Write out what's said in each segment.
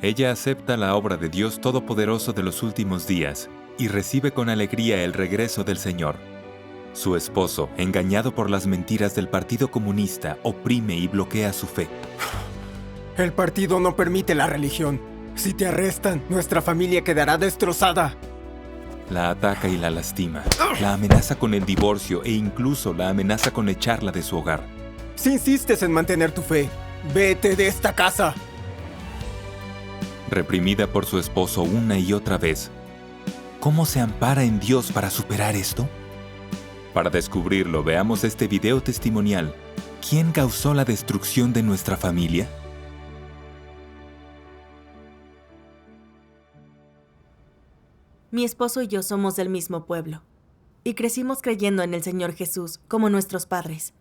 Ella acepta la obra de Dios Todopoderoso de los últimos días y recibe con alegría el regreso del Señor. Su esposo, engañado por las mentiras del Partido Comunista, oprime y bloquea su fe. El partido no permite la religión. Si te arrestan, nuestra familia quedará destrozada. La ataca y la lastima. La amenaza con el divorcio e incluso la amenaza con echarla de su hogar. Si insistes en mantener tu fe, vete de esta casa. Reprimida por su esposo una y otra vez, ¿cómo se ampara en Dios para superar esto? Para descubrirlo, veamos este video testimonial. ¿Quién causó la destrucción de nuestra familia? Mi esposo y yo somos del mismo pueblo, y crecimos creyendo en el Señor Jesús como nuestros padres.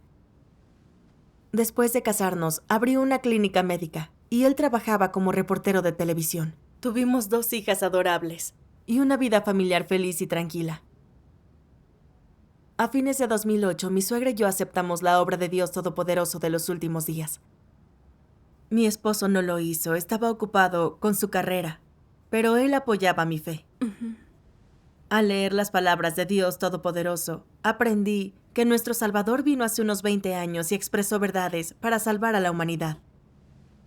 Después de casarnos, abrí una clínica médica, y él trabajaba como reportero de televisión. Tuvimos 2 hijas adorables, y una vida familiar feliz y tranquila. A fines de 2008, mi suegra y yo aceptamos la obra de Dios Todopoderoso de los últimos días. Mi esposo no lo hizo, estaba ocupado con su carrera, pero él apoyaba mi fe. Al leer las palabras de Dios Todopoderoso, aprendí que nuestro Salvador vino hace unos 20 años y expresó verdades para salvar a la humanidad.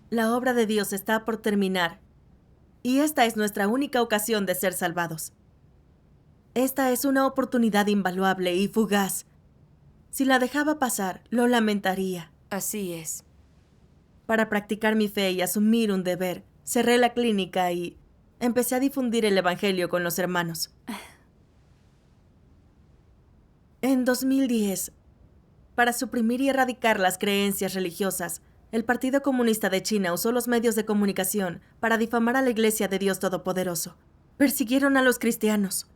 La obra de Dios está por terminar, y esta es nuestra única ocasión de ser salvados. Esta es una oportunidad invaluable y fugaz. Si la dejaba pasar, lo lamentaría. Así es. Para practicar mi fe y asumir un deber, cerré la clínica y empecé a difundir el Evangelio con los hermanos. En 2010, para suprimir y erradicar las creencias religiosas, el Partido Comunista de China usó los medios de comunicación para difamar a la Iglesia de Dios Todopoderoso. Persiguieron a los cristianos.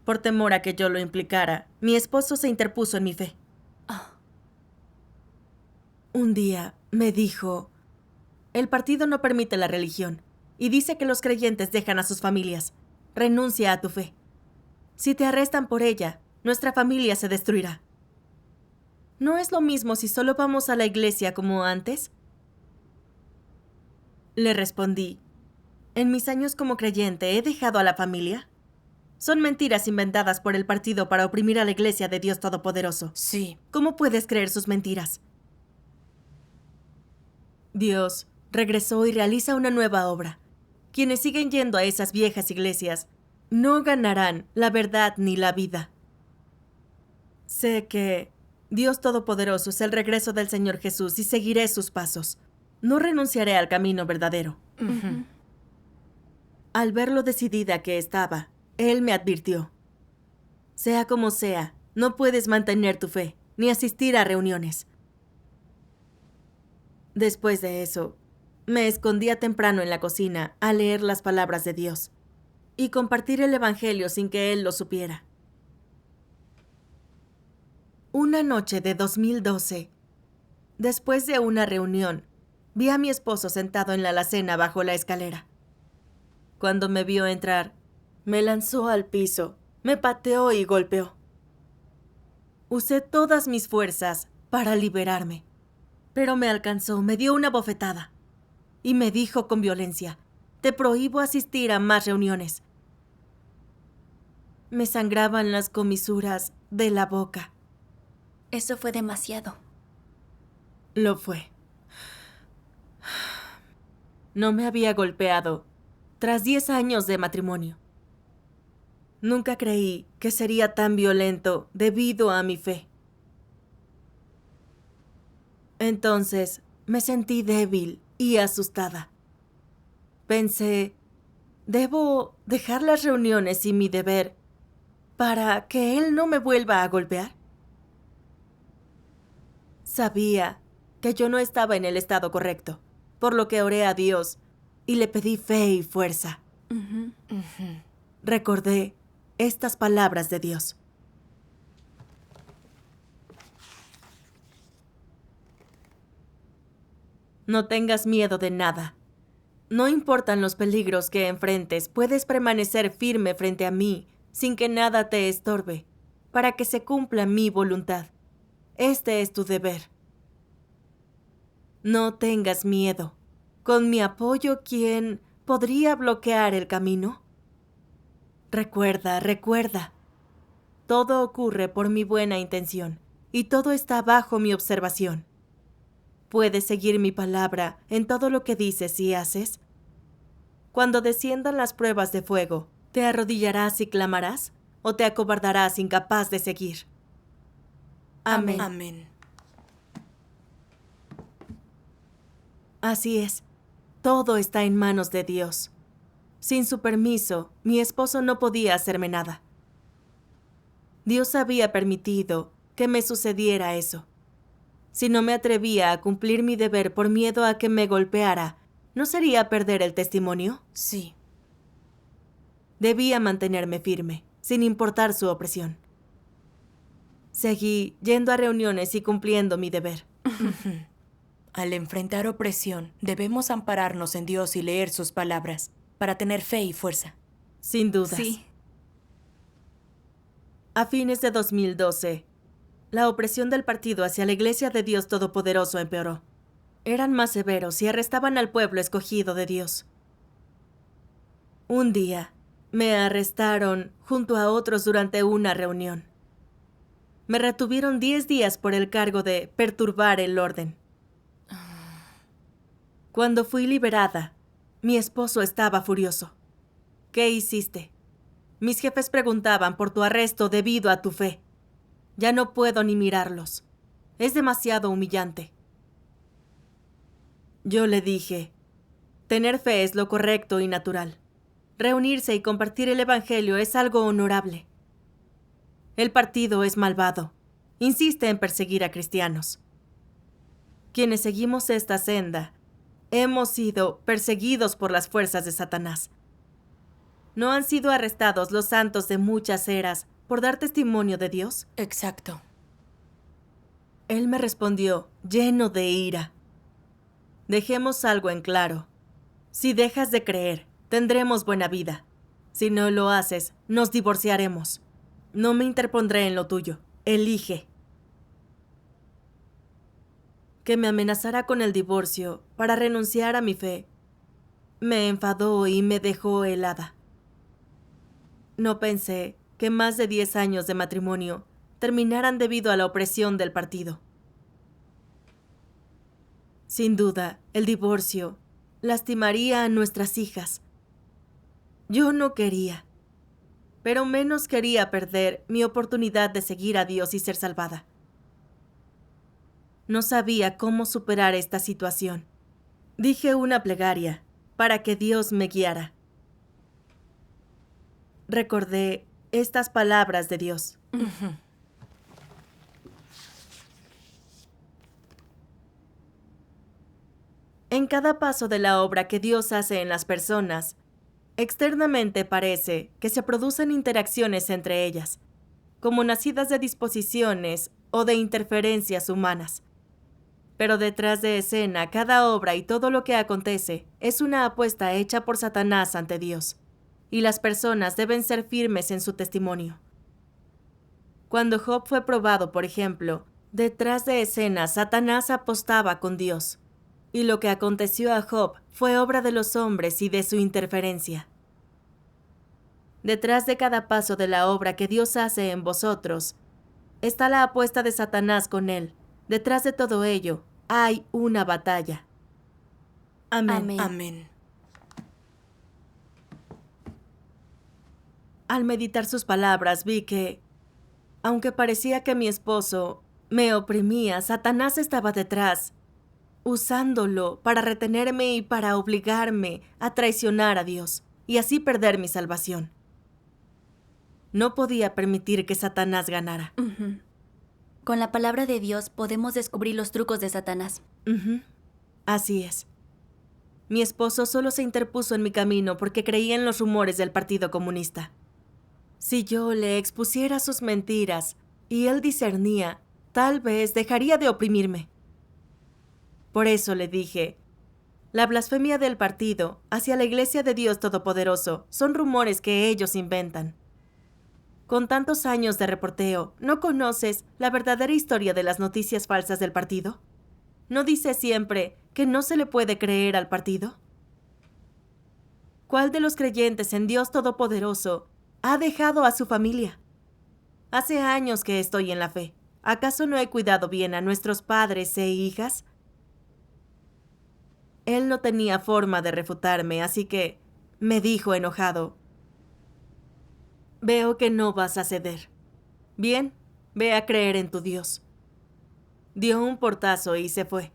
Por temor a que yo lo implicara, mi esposo se interpuso en mi fe. Un día me dijo, el partido no permite la religión y dice que los creyentes dejan a sus familias. Renuncia a tu fe. Si te arrestan por ella, nuestra familia se destruirá. ¿No es lo mismo si solo vamos a la iglesia como antes? Le respondí, en mis años como creyente, ¿he dejado a la familia? Son mentiras inventadas por el partido para oprimir a la Iglesia de Dios Todopoderoso. Sí. ¿Cómo puedes creer sus mentiras? Dios regresó y realiza una nueva obra. Quienes siguen yendo a esas viejas iglesias no ganarán la verdad ni la vida. Sé que Dios Todopoderoso es el regreso del Señor Jesús y seguiré sus pasos. No renunciaré al camino verdadero. Al ver lo decidida que estaba, Él me advirtió. Sea como sea, no puedes mantener tu fe, ni asistir a reuniones. Después de eso, me escondía temprano en la cocina a leer las palabras de Dios y compartir el Evangelio sin que Él lo supiera. Una noche de 2012, después de una reunión, vi a mi esposo sentado en la alacena bajo la escalera. Cuando me vio entrar, me lanzó al piso, me pateó y golpeó. Usé todas mis fuerzas para liberarme, pero me alcanzó, me dio una bofetada y me dijo con violencia, te prohíbo asistir a más reuniones. Me sangraban las comisuras de la boca. Eso fue demasiado. Lo fue. No me había golpeado tras 10 años de matrimonio. Nunca creí que sería tan violento debido a mi fe. Entonces me sentí débil y asustada. Pensé, ¿debo dejar las reuniones y mi deber para que él no me vuelva a golpear? Sabía que yo no estaba en el estado correcto, por lo que oré a Dios y le pedí fe y fuerza. Recordé estas palabras de Dios. No tengas miedo de nada. No importan los peligros que enfrentes, puedes permanecer firme frente a mí sin que nada te estorbe, para que se cumpla mi voluntad. Este es tu deber. No tengas miedo. con mi apoyo, ¿quién podría bloquear el camino? Recuerda. Todo ocurre por mi buena intención, y todo está bajo mi observación. ¿Puedes seguir mi palabra en todo lo que dices y haces? Cuando desciendan las pruebas de fuego, ¿te arrodillarás y clamarás? ¿O te acobardarás incapaz de seguir? Amén. Amén. Así es. Todo está en manos de Dios. Sin su permiso, mi esposo no podía hacerme nada. Dios había permitido que me sucediera eso. Si no me atrevía a cumplir mi deber por miedo a que me golpeara, ¿no sería perder el testimonio? Sí. Debía mantenerme firme, sin importar su opresión. Seguí yendo a reuniones y cumpliendo mi deber. Al enfrentar opresión, debemos ampararnos en Dios y leer sus palabras para tener fe y fuerza. Sin dudas. Sí. A fines de 2012, la opresión del partido hacia la Iglesia de Dios Todopoderoso empeoró. Eran más severos y arrestaban al pueblo escogido de Dios. Un día, me arrestaron junto a otros durante una reunión. Me retuvieron 10 días por el cargo de perturbar el orden. Cuando fui liberada, mi esposo estaba furioso. ¿Qué hiciste? Mis jefes preguntaban por tu arresto debido a tu fe. Ya no puedo ni mirarlos. Es demasiado humillante. Yo le dije, tener fe es lo correcto y natural. Reunirse y compartir el evangelio es algo honorable. El partido es malvado. Insiste en perseguir a cristianos. Quienes seguimos esta senda, hemos sido perseguidos por las fuerzas de Satanás. ¿No han sido arrestados los santos de muchas eras por dar testimonio de Dios? Exacto. Él me respondió, lleno de ira. Dejemos algo en claro. Si dejas de creer, tendremos buena vida. Si no lo haces, nos divorciaremos. No me interpondré en lo tuyo. Elige. Que me amenazara con el divorcio para renunciar a mi fe me enfadó y me dejó helada. No pensé que más de 10 años de matrimonio terminaran debido a la opresión del partido. Sin duda, el divorcio lastimaría a nuestras hijas. Yo no quería, pero menos quería perder mi oportunidad de seguir a Dios y ser salvada. No sabía cómo superar esta situación. Dije una plegaria para que Dios me guiara. Recordé estas palabras de Dios. En cada paso de la obra que Dios hace en las personas, externamente parece que se producen interacciones entre ellas, como nacidas de disposiciones o de interferencias humanas. Pero detrás de escena, cada obra y todo lo que acontece es una apuesta hecha por Satanás ante Dios, y las personas deben ser firmes en su testimonio. Cuando Job fue probado, por ejemplo, detrás de escena Satanás apostaba con Dios, y lo que aconteció a Job fue obra de los hombres y de su interferencia. Detrás de cada paso de la obra que Dios hace en vosotros, está la apuesta de Satanás con él. Detrás de todo ello, hay una batalla. Amén. Amén. Amén. Al meditar sus palabras vi que, aunque parecía que mi esposo me oprimía, Satanás estaba detrás, usándolo para retenerme y para obligarme a traicionar a Dios y así perder mi salvación. No podía permitir que Satanás ganara. Con la palabra de Dios podemos descubrir los trucos de Satanás. Así es. Mi esposo solo se interpuso en mi camino porque creía en los rumores del Partido Comunista. Si yo le expusiera sus mentiras y él discernía, tal vez dejaría de oprimirme. Por eso le dije, la blasfemia del partido hacia la Iglesia de Dios Todopoderoso son rumores que ellos inventan. Con tantos años de reporteo, ¿no conoces la verdadera historia de las noticias falsas del partido? ¿No dice siempre que no se le puede creer al partido? ¿Cuál de los creyentes en Dios Todopoderoso ha dejado a su familia? Hace años que estoy en la fe. ¿Acaso no he cuidado bien a nuestros padres e hijas? Él no tenía forma de refutarme, así que me dijo enojado: veo que no vas a ceder. Bien, ve a creer en tu Dios. Dio un portazo y se fue.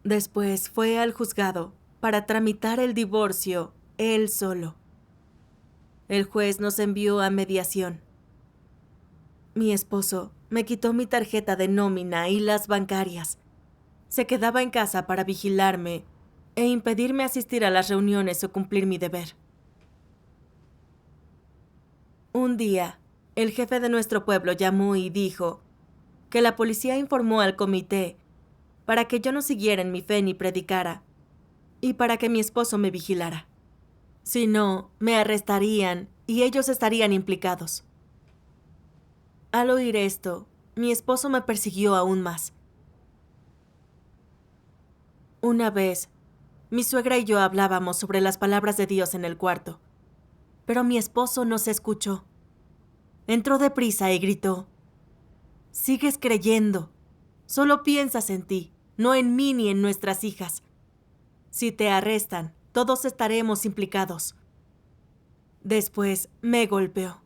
Después fue al juzgado para tramitar el divorcio él solo. El juez nos envió a mediación. Mi esposo me quitó mi tarjeta de nómina y las bancarias. Se quedaba en casa para vigilarme e impedirme asistir a las reuniones o cumplir mi deber. Un día, el jefe de nuestro pueblo llamó y dijo que la policía informó al comité para que yo no siguiera en mi fe ni predicara, y para que mi esposo me vigilara. Si no, me arrestarían y ellos estarían implicados. Al oír esto, mi esposo me persiguió aún más. Una vez, mi suegra y yo hablábamos sobre las palabras de Dios en el cuarto, pero mi esposo no se escuchó. Entró deprisa y gritó: «Sigues creyendo. Solo piensas en ti, no en mí ni en nuestras hijas. Si te arrestan, todos estaremos implicados». Después me golpeó.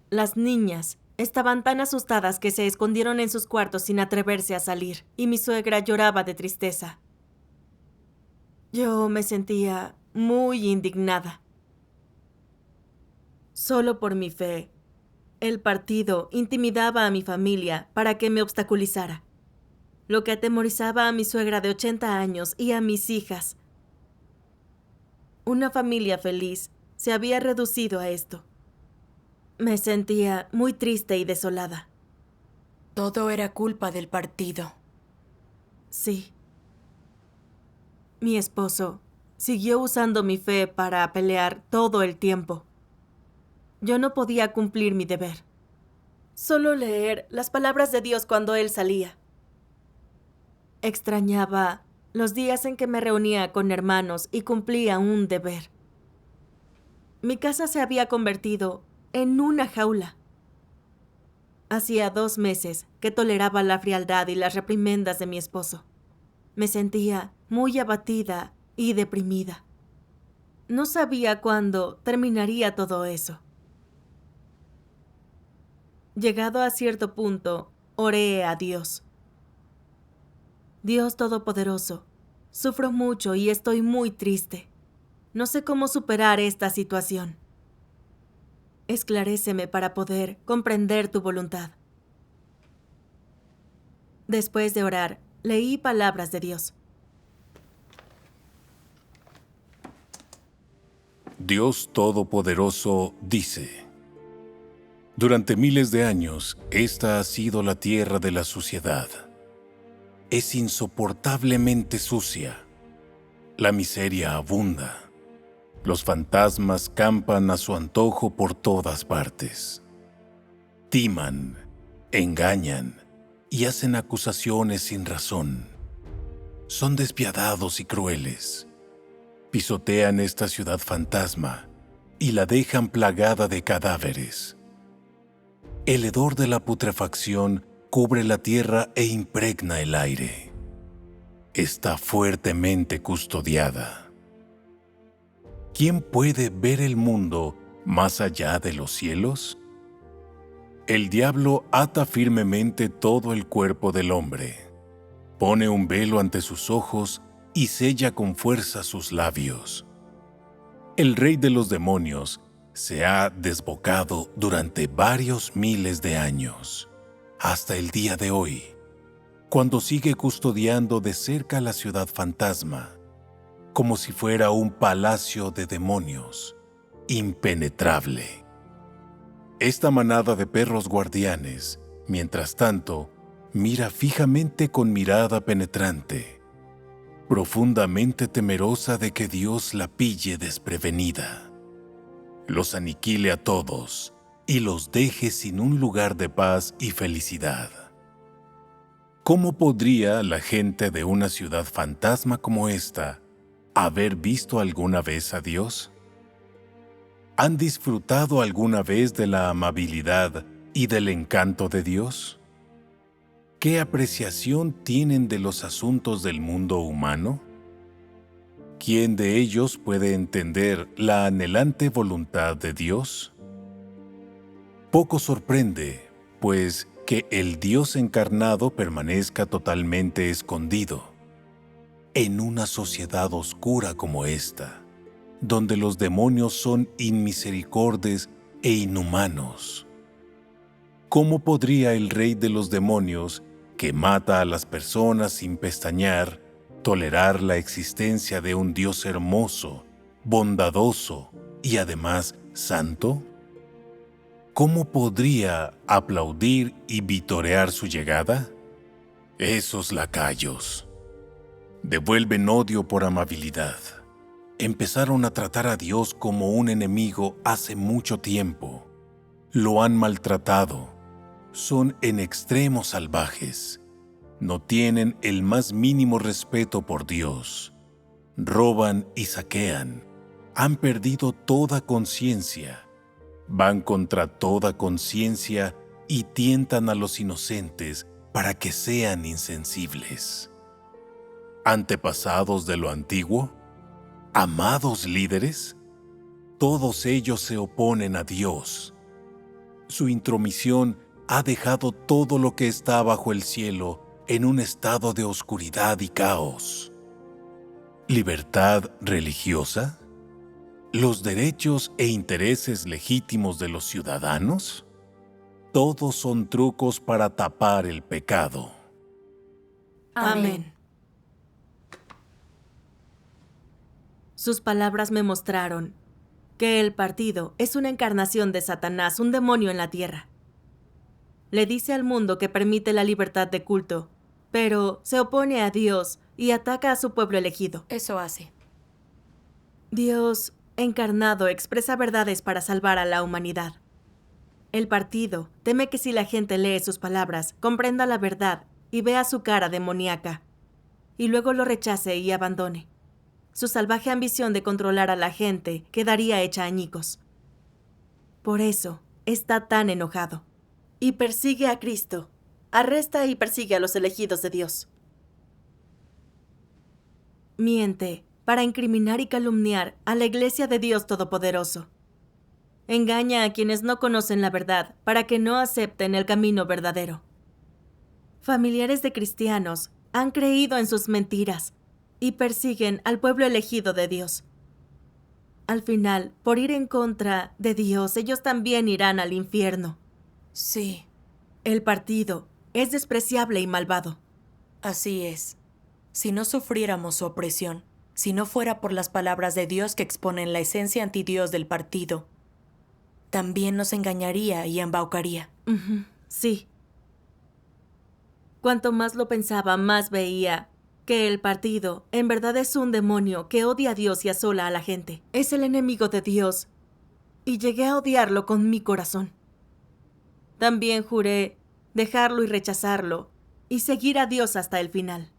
Las niñas estaban tan asustadas que se escondieron en sus cuartos sin atreverse a salir, y mi suegra lloraba de tristeza. Yo me sentía muy indignada. Solo por mi fe, el partido intimidaba a mi familia para que me obstaculizara, lo que atemorizaba a mi suegra de 80 años y a mis hijas. Una familia feliz se había reducido a esto. Me sentía muy triste y desolada. Todo era culpa del partido. Sí. Mi esposo siguió usando mi fe para pelear todo el tiempo. Yo no podía cumplir mi deber. Solo leer las palabras de Dios cuando él salía. Extrañaba los días en que me reunía con hermanos y cumplía un deber. Mi casa se había convertido en una jaula. Hacía 2 meses que toleraba la frialdad y las reprimendas de mi esposo. Me sentía muy abatida y deprimida. No sabía cuándo terminaría todo eso. Llegado a cierto punto, oré a Dios. Dios Todopoderoso, sufro mucho y estoy muy triste. No sé cómo superar esta situación. Esclaréceme para poder comprender tu voluntad. Después de orar, leí palabras de Dios. Dios Todopoderoso dice: durante miles de años, esta ha sido la tierra de la suciedad. Es insoportablemente sucia. La miseria abunda. Los fantasmas campan a su antojo por todas partes. Timan, engañan y hacen acusaciones sin razón. Son despiadados y crueles. Pisotean esta ciudad fantasma y la dejan plagada de cadáveres. El hedor de la putrefacción cubre la tierra e impregna el aire. Está fuertemente custodiada. ¿Quién puede ver el mundo más allá de los cielos? El diablo ata firmemente todo el cuerpo del hombre, pone un velo ante sus ojos y sella con fuerza sus labios. El rey de los demonios se ha desbocado durante varios miles de años, hasta el día de hoy, cuando sigue custodiando de cerca la ciudad fantasma, como si fuera un palacio de demonios, impenetrable. Esta manada de perros guardianes, mientras tanto, mira fijamente con mirada penetrante, profundamente temerosa de que Dios la pille desprevenida, los aniquile a todos y los deje sin un lugar de paz y felicidad. ¿Cómo podría la gente de una ciudad fantasma como esta haber visto alguna vez a Dios? ¿Han disfrutado alguna vez de la amabilidad y del encanto de Dios? ¿Qué apreciación tienen de los asuntos del mundo humano? ¿Quién de ellos puede entender la anhelante voluntad de Dios? Poco sorprende, pues, que el Dios encarnado permanezca totalmente escondido en una sociedad oscura como esta, donde los demonios son inmisericordes e inhumanos. ¿Cómo podría el rey de los demonios, que mata a las personas sin pestañear, tolerar la existencia de un Dios hermoso, bondadoso y además santo? ¿Cómo podría aplaudir y vitorear su llegada? Esos lacayos devuelven odio por amabilidad. Empezaron a tratar a Dios como un enemigo hace mucho tiempo. Lo han maltratado. Son en extremo salvajes. No tienen el más mínimo respeto por Dios. Roban y saquean. Han perdido toda conciencia. Van contra toda conciencia y tientan a los inocentes para que sean insensibles. Antepasados de lo antiguo, amados líderes, todos ellos se oponen a Dios. Su intromisión ha dejado todo lo que está bajo el cielo en un estado de oscuridad y caos. ¿Libertad religiosa? ¿Los derechos e intereses legítimos de los ciudadanos? Todos son trucos para tapar el pecado. Amén. Sus palabras me mostraron que el partido es una encarnación de Satanás, un demonio en la tierra. Le dice al mundo que permite la libertad de culto, pero se opone a Dios y ataca a su pueblo elegido. Eso hace. Dios encarnado expresa verdades para salvar a la humanidad. El partido teme que si la gente lee sus palabras, comprenda la verdad y vea su cara demoníaca, y luego lo rechace y abandone. Su salvaje ambición de controlar a la gente quedaría hecha añicos. Por eso está tan enojado. Y persigue a Cristo. Arresta y persigue a los elegidos de Dios. Miente para incriminar y calumniar a la Iglesia de Dios Todopoderoso. Engaña a quienes no conocen la verdad para que no acepten el camino verdadero. Familiares de cristianos han creído en sus mentiras y persiguen al pueblo elegido de Dios. Al final, por ir en contra de Dios, ellos también irán al infierno. Sí, El partido es despreciable y malvado. así es. Si no sufriéramos su opresión, si no fuera por las palabras de Dios que exponen la esencia antidios del partido, también nos engañaría y embaucaría. Sí. Cuanto más lo pensaba, más veía que el partido en verdad es un demonio que odia a Dios y asola a la gente. Es el enemigo de Dios, y llegué a odiarlo con mi corazón. También juré dejarlo y rechazarlo, y seguir a Dios hasta el final.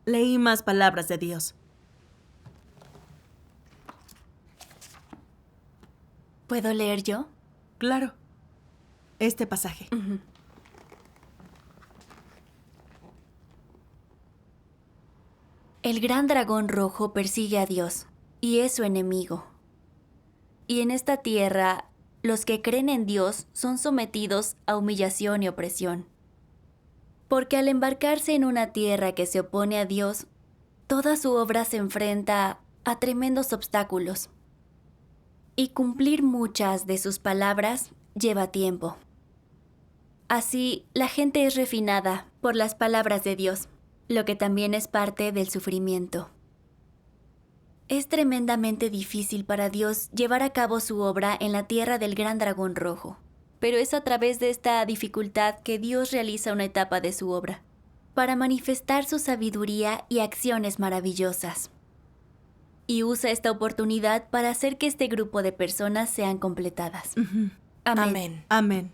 Leí más palabras de Dios. ¿Puedo leer yo? Claro. Este pasaje. El gran dragón rojo persigue a Dios, y es su enemigo. Y en esta tierra, los que creen en Dios son sometidos a humillación y opresión. Porque al embarcarse en una tierra que se opone a Dios, toda su obra se enfrenta a tremendos obstáculos. Y cumplir muchas de sus palabras lleva tiempo. Así, la gente es refinada por las palabras de Dios, lo que también es parte del sufrimiento. Es tremendamente difícil para Dios llevar a cabo su obra en la tierra del gran dragón rojo, pero es a través de esta dificultad que Dios realiza una etapa de su obra, para manifestar su sabiduría y acciones maravillosas. Y usa esta oportunidad para hacer que este grupo de personas sean completadas. Amén. Amén. Amén.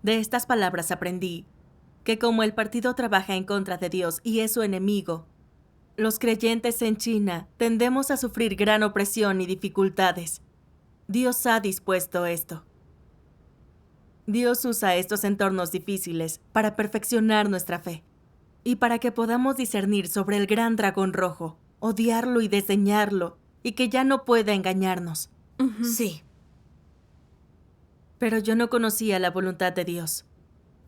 De estas palabras aprendí que como el partido trabaja en contra de Dios y es su enemigo, los creyentes en China tendemos a sufrir gran opresión y dificultades. Dios ha dispuesto esto. Dios usa estos entornos difíciles para perfeccionar nuestra fe y para que podamos discernir sobre el gran dragón rojo, odiarlo y desdeñarlo, y que ya no pueda engañarnos. Sí. Pero yo no conocía la voluntad de Dios.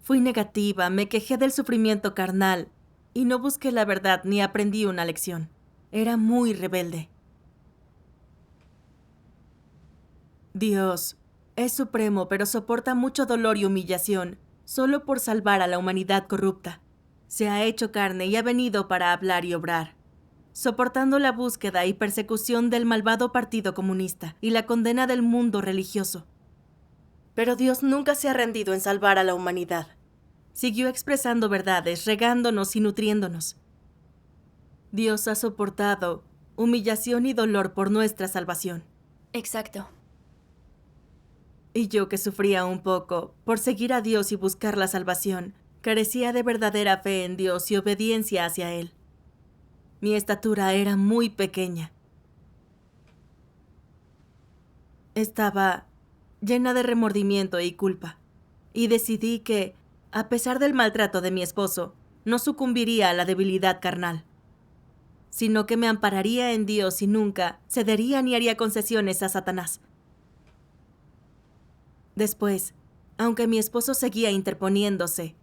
Fui negativa, me quejé del sufrimiento carnal y no busqué la verdad ni aprendí una lección. Era muy rebelde. Dios es supremo, pero soporta mucho dolor y humillación solo por salvar a la humanidad corrupta. Se ha hecho carne y ha venido para hablar y obrar, soportando la búsqueda y persecución del malvado Partido Comunista y la condena del mundo religioso. Pero Dios nunca se ha rendido en salvar a la humanidad. Siguió expresando verdades, regándonos y nutriéndonos. Dios ha soportado humillación y dolor por nuestra salvación. Exacto. Y yo, que sufría un poco por seguir a Dios y buscar la salvación, carecía de verdadera fe en Dios y obediencia hacia Él. Mi estatura era muy pequeña. Estaba llena de remordimiento y culpa, y decidí que, a pesar del maltrato de mi esposo, no sucumbiría a la debilidad carnal, sino que me ampararía en Dios y nunca cedería ni haría concesiones a Satanás. Después, aunque mi esposo seguía interponiéndose,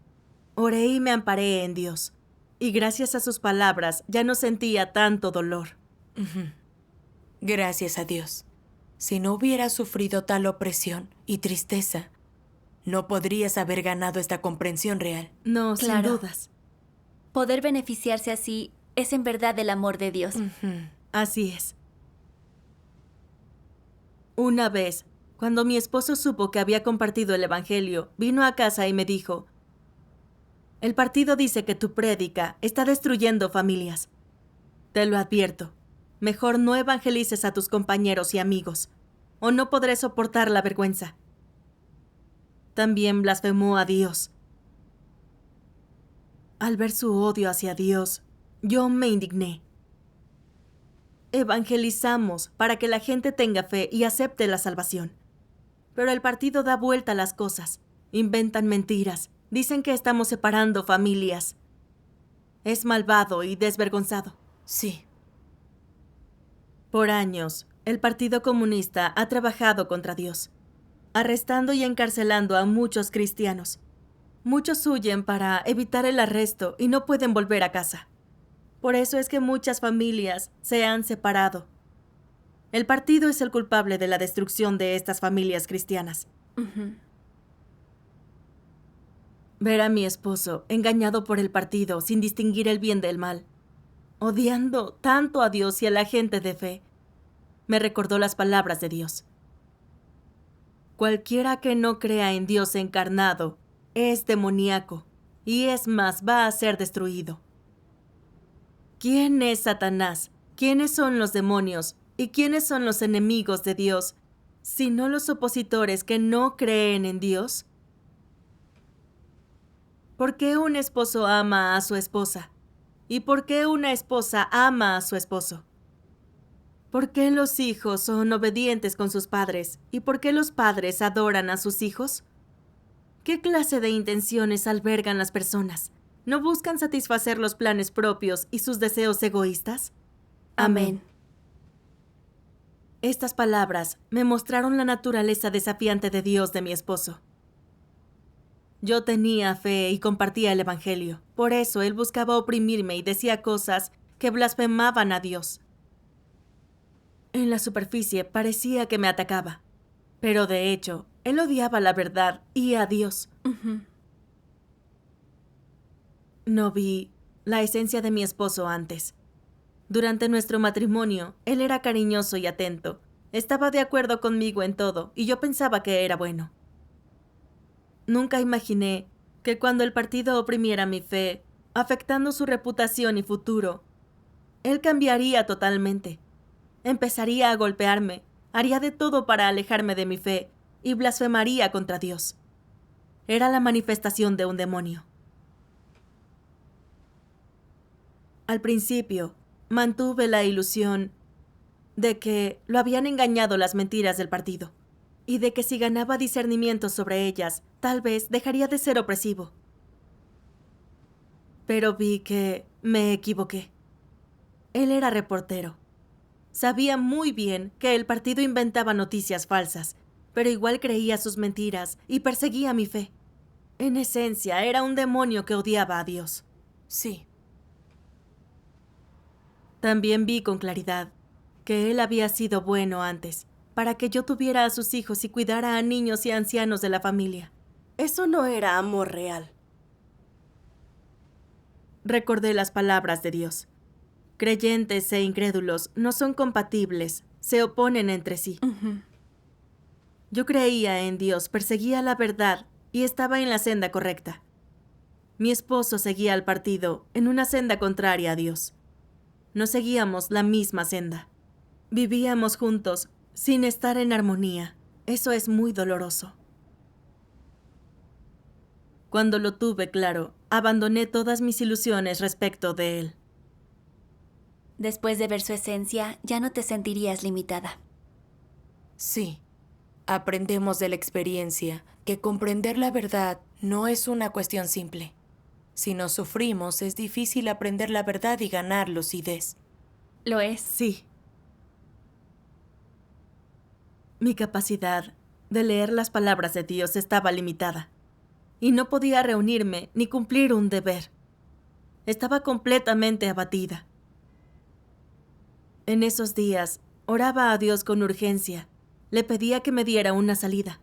oré y me amparé en Dios, y gracias a sus palabras ya no sentía tanto dolor. Gracias a Dios. Si no hubieras sufrido tal opresión y tristeza, no podrías haber ganado esta comprensión real. No, Claro. sin dudas. Poder beneficiarse así es en verdad el amor de Dios. Así es. Una vez, cuando mi esposo supo que había compartido el Evangelio, vino a casa y me dijo: el partido dice que tu prédica está destruyendo familias. Te lo advierto, mejor no evangelices a tus compañeros y amigos, o no podré soportar la vergüenza. También blasfemó a Dios. Al ver su odio hacia Dios, yo me indigné. Evangelizamos para que la gente tenga fe y acepte la salvación. Pero el partido da vuelta a las cosas, inventan mentiras, dicen que estamos separando familias. Es malvado y desvergonzado. Sí. Por años, el Partido Comunista ha trabajado contra Dios, arrestando y encarcelando a muchos cristianos. Muchos huyen para evitar el arresto y no pueden volver a casa. Por eso es que muchas familias se han separado. El partido es el culpable de la destrucción de estas familias cristianas. Ver a mi esposo engañado por el partido sin distinguir el bien del mal, odiando tanto a Dios y a la gente de fe, me recordó las palabras de Dios. Cualquiera que no crea en Dios encarnado es demoníaco, y es más, va a ser destruido. ¿Quién es Satanás? ¿Quiénes son los demonios? ¿Y quiénes son los enemigos de Dios, sino los opositores que no creen en Dios? ¿Por qué un esposo ama a su esposa? ¿Y por qué una esposa ama a su esposo? ¿Por qué los hijos son obedientes con sus padres? ¿Y por qué los padres adoran a sus hijos? ¿Qué clase de intenciones albergan las personas? ¿No buscan satisfacer los planes propios y sus deseos egoístas? Amén. Estas palabras me mostraron la naturaleza desafiante de Dios de mi esposo. Yo tenía fe y compartía el Evangelio. Por eso él buscaba oprimirme y decía cosas que blasfemaban a Dios. En la superficie parecía que me atacaba, pero de hecho, él odiaba la verdad y a Dios. No vi la esencia de mi esposo antes. Durante nuestro matrimonio, él era cariñoso y atento. Estaba de acuerdo conmigo en todo, y yo pensaba que era bueno. Nunca imaginé que cuando el partido oprimiera mi fe, afectando su reputación y futuro, él cambiaría totalmente. Empezaría a golpearme, haría de todo para alejarme de mi fe y blasfemaría contra Dios. era la manifestación de un demonio. Al principio, mantuve la ilusión de que lo habían engañado las mentiras del partido, y de que si ganaba discernimiento sobre ellas, tal vez dejaría de ser opresivo. Pero vi que me equivoqué. Él era reportero. Sabía muy bien que el partido inventaba noticias falsas, pero igual creía sus mentiras y perseguía mi fe. En esencia, era un demonio que odiaba a Dios. Sí. También vi con claridad que él había sido bueno antes, para que yo tuviera a sus hijos y cuidara a niños y ancianos de la familia. Eso no era amor real. Recordé las palabras de Dios. Creyentes e incrédulos no son compatibles, se oponen entre sí. Yo creía en Dios, perseguía la verdad y estaba en la senda correcta. Mi esposo seguía al partido en una senda contraria a Dios. No seguíamos la misma senda. Vivíamos juntos sin estar en armonía. Eso es muy doloroso. Cuando lo tuve claro, abandoné todas mis ilusiones respecto de él. Después de ver su esencia, ya no te sentirías limitada. Sí. Aprendemos de la experiencia que comprender la verdad no es una cuestión simple. Si no sufrimos, es difícil aprender la verdad y ganar lucidez. Lo es. Sí. Mi capacidad de leer las palabras de Dios estaba limitada, y no podía reunirme ni cumplir un deber. Estaba completamente abatida. En esos días, oraba a Dios con urgencia. Le pedía que me diera una salida.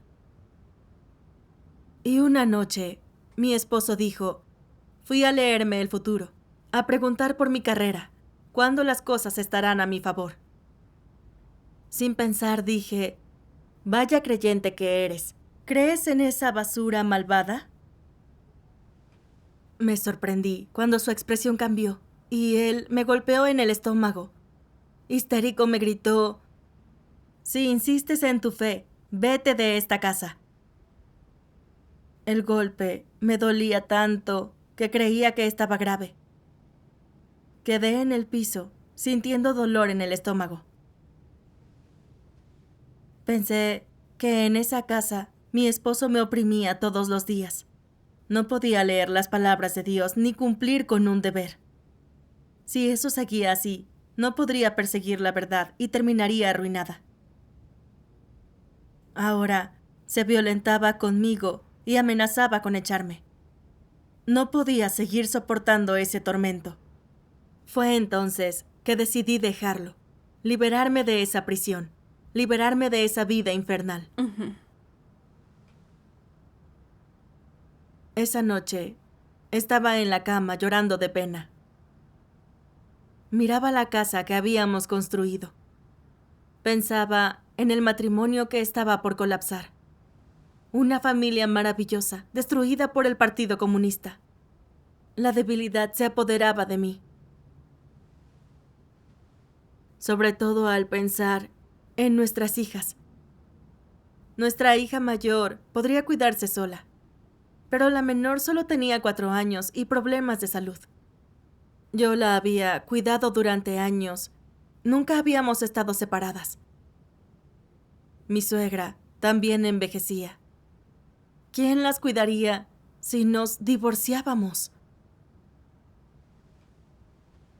Y una noche, mi esposo dijo, fui a leerme el futuro, a preguntar por mi carrera, cuándo las cosas estarán a mi favor. Sin pensar dije, vaya creyente que eres, ¿crees en esa basura malvada? Me sorprendí cuando su expresión cambió y él me golpeó en el estómago. Histérico me gritó, si insistes en tu fe, vete de esta casa. El golpe me dolía tanto que creía que estaba grave. Quedé en el piso, sintiendo dolor en el estómago. Pensé que en esa casa mi esposo me oprimía todos los días. No podía leer las palabras de Dios ni cumplir con un deber. Si eso seguía así, no podría perseguir la verdad y terminaría arruinada. Ahora se violentaba conmigo y amenazaba con echarme. No podía seguir soportando ese tormento. Fue entonces que decidí dejarlo, liberarme de esa prisión, liberarme de esa vida infernal. Esa noche estaba en la cama llorando de pena. Miraba la casa que habíamos construido. Pensaba en el matrimonio que estaba por colapsar. Una familia maravillosa, destruida por el Partido Comunista. La debilidad se apoderaba de mí. Sobre todo al pensar en nuestras hijas. Nuestra hija mayor podría cuidarse sola, pero la menor solo tenía 4 años y problemas de salud. Yo la había cuidado durante años. Nunca habíamos estado separadas. Mi suegra también envejecía. ¿Quién las cuidaría si nos divorciábamos?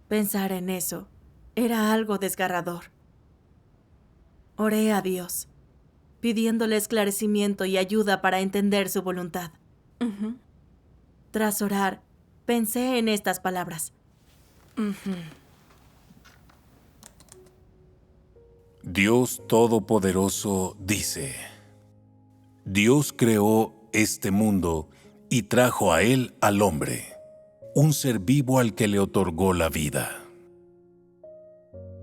Pensar en eso era algo desgarrador. Oré a Dios, pidiéndole esclarecimiento y ayuda para entender su voluntad. Tras orar, pensé en estas palabras. Dios Todopoderoso dice: Dios creó este mundo y trajo a él al hombre, un ser vivo al que le otorgó la vida.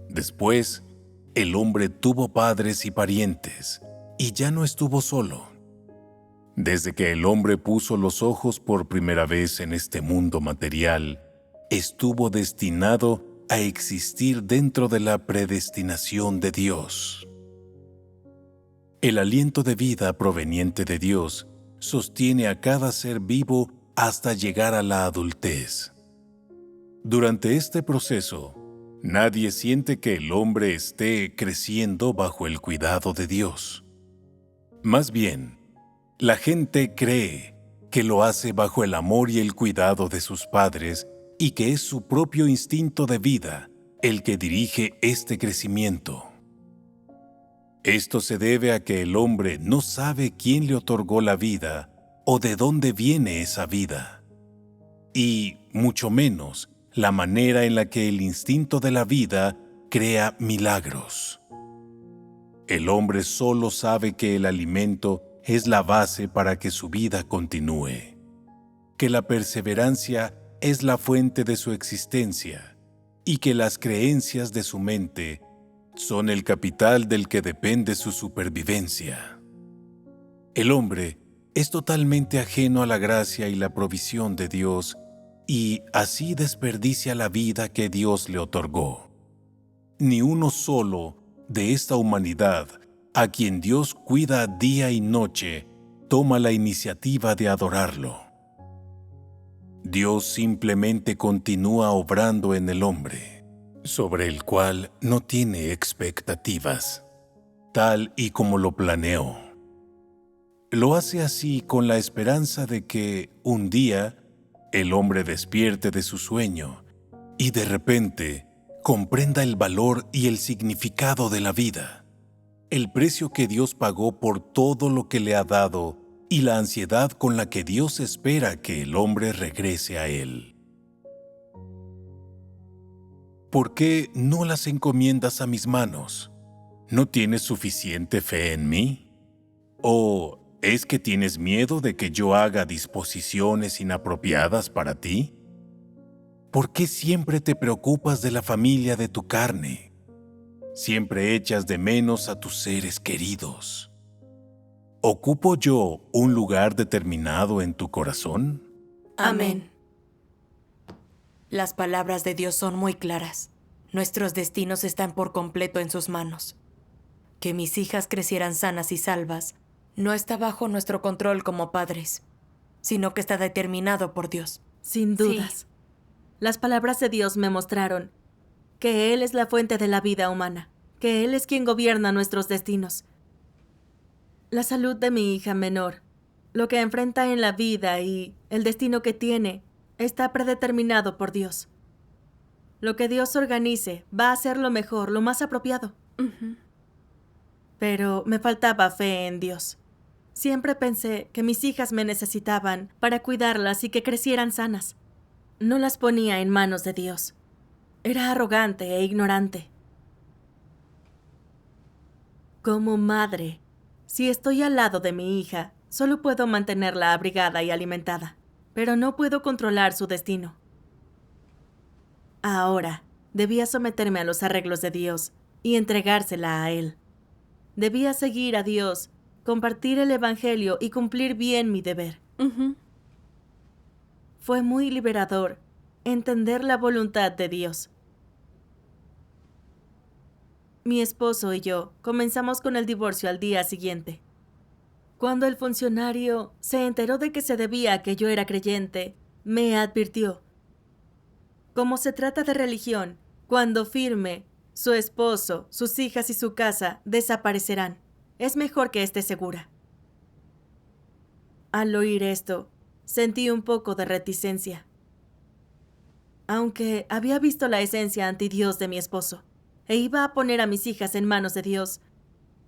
Después, el hombre tuvo padres y parientes, y ya no estuvo solo. Desde que el hombre puso los ojos por primera vez en este mundo material, estuvo destinado a existir dentro de la predestinación de Dios. El aliento de vida proveniente de Dios sostiene a cada ser vivo hasta llegar a la adultez. Durante este proceso, nadie siente que el hombre esté creciendo bajo el cuidado de Dios. Más bien, la gente cree que lo hace bajo el amor y el cuidado de sus padres y que es su propio instinto de vida el que dirige este crecimiento. Esto se debe a que el hombre no sabe quién le otorgó la vida o de dónde viene esa vida, y mucho menos la manera en la que el instinto de la vida crea milagros. El hombre solo sabe que el alimento es la base para que su vida continúe, que la perseverancia es la fuente de su existencia y que las creencias de su mente son el capital del que depende su supervivencia. El hombre es totalmente ajeno a la gracia y la provisión de Dios y así desperdicia la vida que Dios le otorgó. Ni uno solo de esta humanidad, a quien Dios cuida día y noche, toma la iniciativa de adorarlo. Dios simplemente continúa obrando en el hombre, sobre el cual no tiene expectativas, tal y como lo planeó. Lo hace así con la esperanza de que un día el hombre despierte de su sueño y de repente comprenda el valor y el significado de la vida, el precio que Dios pagó por todo lo que le ha dado y la ansiedad con la que Dios espera que el hombre regrese a Él. ¿Por qué no las encomiendas a mis manos? ¿No tienes suficiente fe en mí? ¿O es que tienes miedo de que yo haga disposiciones inapropiadas para ti? ¿Por qué siempre te preocupas de la familia de tu carne? Siempre echas de menos a tus seres queridos. ¿Ocupo yo un lugar determinado en tu corazón? Amén. Las palabras de Dios son muy claras. Nuestros destinos están por completo en sus manos. Que mis hijas crecieran sanas y salvas no está bajo nuestro control como padres, sino que está determinado por Dios. Sin dudas. Sí. Las palabras de Dios me mostraron que Él es la fuente de la vida humana, que Él es quien gobierna nuestros destinos. La salud de mi hija menor, lo que enfrenta en la vida y el destino que tiene, está predeterminado por Dios. Lo que Dios organice va a ser lo mejor, lo más apropiado. Pero me faltaba fe en Dios. Siempre pensé que mis hijas me necesitaban para cuidarlas y que crecieran sanas. No las ponía en manos de Dios. Era arrogante e ignorante. Como madre, si estoy al lado de mi hija, solo puedo mantenerla abrigada y alimentada, pero no puedo controlar su destino. Ahora, debía someterme a los arreglos de Dios y entregársela a Él. Debía seguir a Dios, compartir el Evangelio y cumplir bien mi deber. Fue muy liberador entender la voluntad de Dios. Mi esposo y yo comenzamos con el divorcio al día siguiente. Cuando el funcionario se enteró de que se debía a que yo era creyente, me advirtió: como se trata de religión, cuando firme, su esposo, sus hijas y su casa desaparecerán. Es mejor que esté segura. Al oír esto, sentí un poco de reticencia. Aunque había visto la esencia antidios de mi esposo e iba a poner a mis hijas en manos de Dios,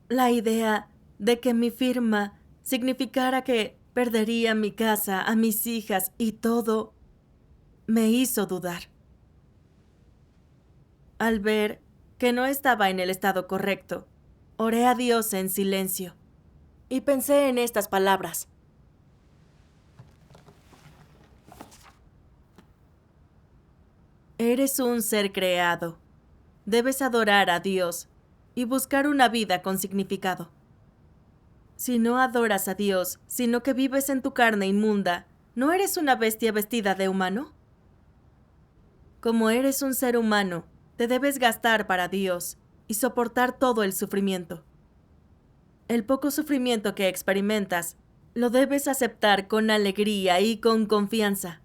la idea de que mi firma significara que perdería mi casa, a mis hijas y todo, me hizo dudar. Al ver que no estaba en el estado correcto, oré a Dios en silencio y pensé en estas palabras: eres un ser creado. Debes adorar a Dios y buscar una vida con significado. Si no adoras a Dios, sino que vives en tu carne inmunda, ¿no eres una bestia vestida de humano? Como eres un ser humano, te debes gastar para Dios y soportar todo el sufrimiento. El poco sufrimiento que experimentas lo debes aceptar con alegría y con confianza,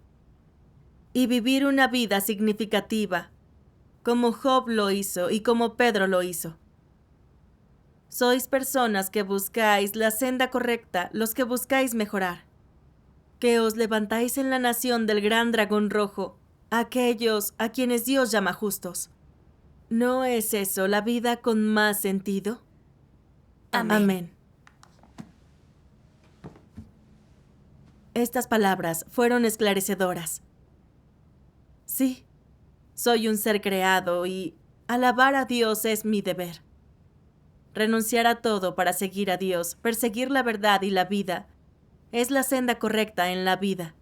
y vivir una vida significativa, como Job lo hizo y como Pedro lo hizo. Sois personas que buscáis la senda correcta, los que buscáis mejorar, que os levantáis en la nación del gran dragón rojo, aquellos a quienes Dios llama justos. ¿No es eso la vida con más sentido? Amén. Estas palabras fueron esclarecedoras. Sí, soy un ser creado y alabar a Dios es mi deber. Renunciar a todo para seguir a Dios, perseguir la verdad y la vida, es la senda correcta en la vida.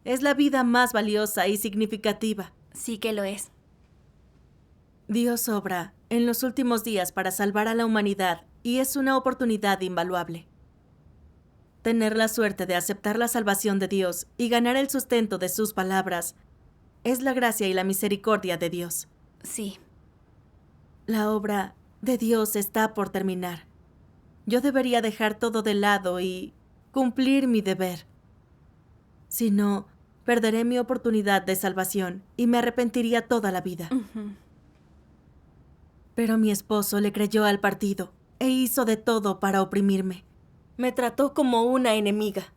Es la vida más valiosa y significativa. Sí que lo es. Dios obra en los últimos días para salvar a la humanidad y es una oportunidad invaluable. Tener la suerte de aceptar la salvación de Dios y ganar el sustento de sus palabras es la gracia y la misericordia de Dios. Sí. La obra de Dios está por terminar. Yo debería dejar todo de lado y cumplir mi deber. Si no, perderé mi oportunidad de salvación y me arrepentiría toda la vida. Pero mi esposo le creyó al partido e hizo de todo para oprimirme. Me trató como una enemiga.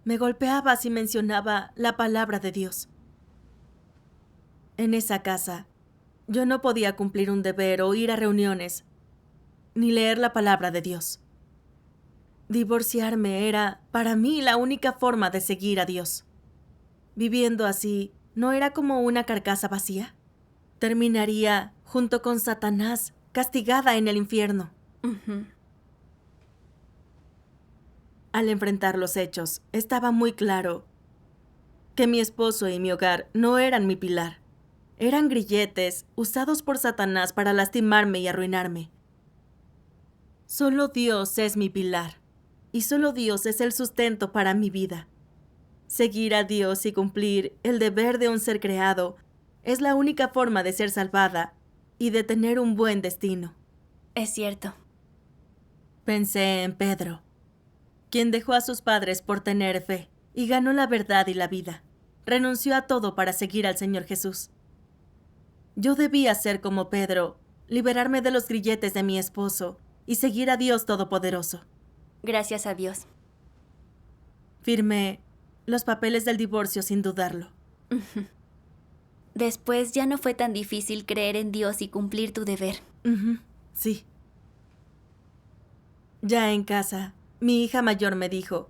Me golpeaba si mencionaba la palabra de Dios. En esa casa, yo no podía cumplir un deber o ir a reuniones, ni leer la palabra de Dios. Divorciarme era, para mí, la única forma de seguir a Dios. Viviendo así, ¿no era como una carcasa vacía? Terminaría junto con Satanás, castigada en el infierno. Al enfrentar los hechos, estaba muy claro que mi esposo y mi hogar no eran mi pilar. Eran grilletes usados por Satanás para lastimarme y arruinarme. Solo Dios es mi pilar, y solo Dios es el sustento para mi vida. Seguir a Dios y cumplir el deber de un ser creado es la única forma de ser salvada y de tener un buen destino. Es cierto. Pensé en Pedro, quien dejó a sus padres por tener fe y ganó la verdad y la vida. Renunció a todo para seguir al Señor Jesús. Yo debía ser como Pedro, liberarme de los grilletes de mi esposo y seguir a Dios Todopoderoso. Gracias a Dios. Firmé los papeles del divorcio sin dudarlo. Después ya no fue tan difícil creer en Dios y cumplir tu deber. Sí. Ya en casa, mi hija mayor me dijo: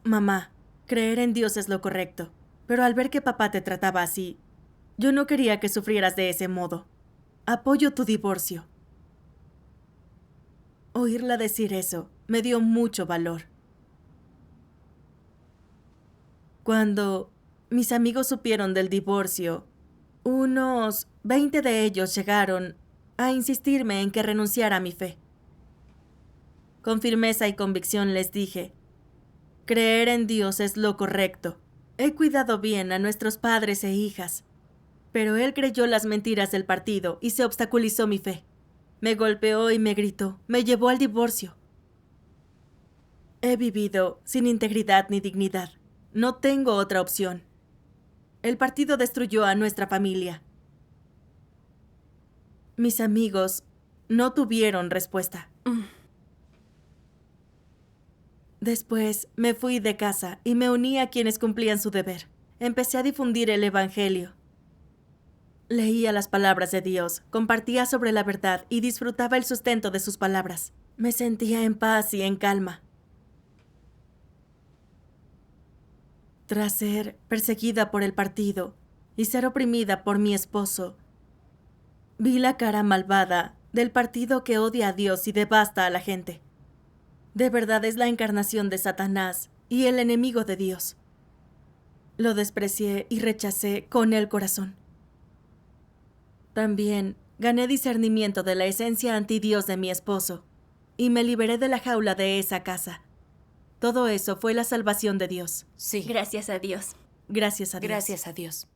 «Mamá, creer en Dios es lo correcto, pero al ver que papá te trataba así, yo no quería que sufrieras de ese modo. Apoyo tu divorcio». Oírla decir eso me dio mucho valor. Cuando mis amigos supieron del divorcio, unos 20 de ellos llegaron a insistirme en que renunciara a mi fe. Con firmeza y convicción les dije: creer en Dios es lo correcto. He cuidado bien a nuestros padres e hijas, pero él creyó las mentiras del partido y se obstaculizó mi fe. Me golpeó y me gritó, me llevó al divorcio. He vivido sin integridad ni dignidad. No tengo otra opción. El partido destruyó a nuestra familia. Mis amigos no tuvieron respuesta. Después me fui de casa y me uní a quienes cumplían su deber. Empecé a difundir el Evangelio. Leía las palabras de Dios, compartía sobre la verdad y disfrutaba el sustento de sus palabras. Me sentía en paz y en calma. Tras ser perseguida por el partido y ser oprimida por mi esposo, vi la cara malvada del partido que odia a Dios y devasta a la gente. De verdad es la encarnación de Satanás y el enemigo de Dios. Lo desprecié y rechacé con el corazón. También gané discernimiento de la esencia antidios de mi esposo y me liberé de la jaula de esa casa. Todo eso fue la salvación de Dios. Sí. Gracias a Dios. Gracias a Dios. Gracias a Dios.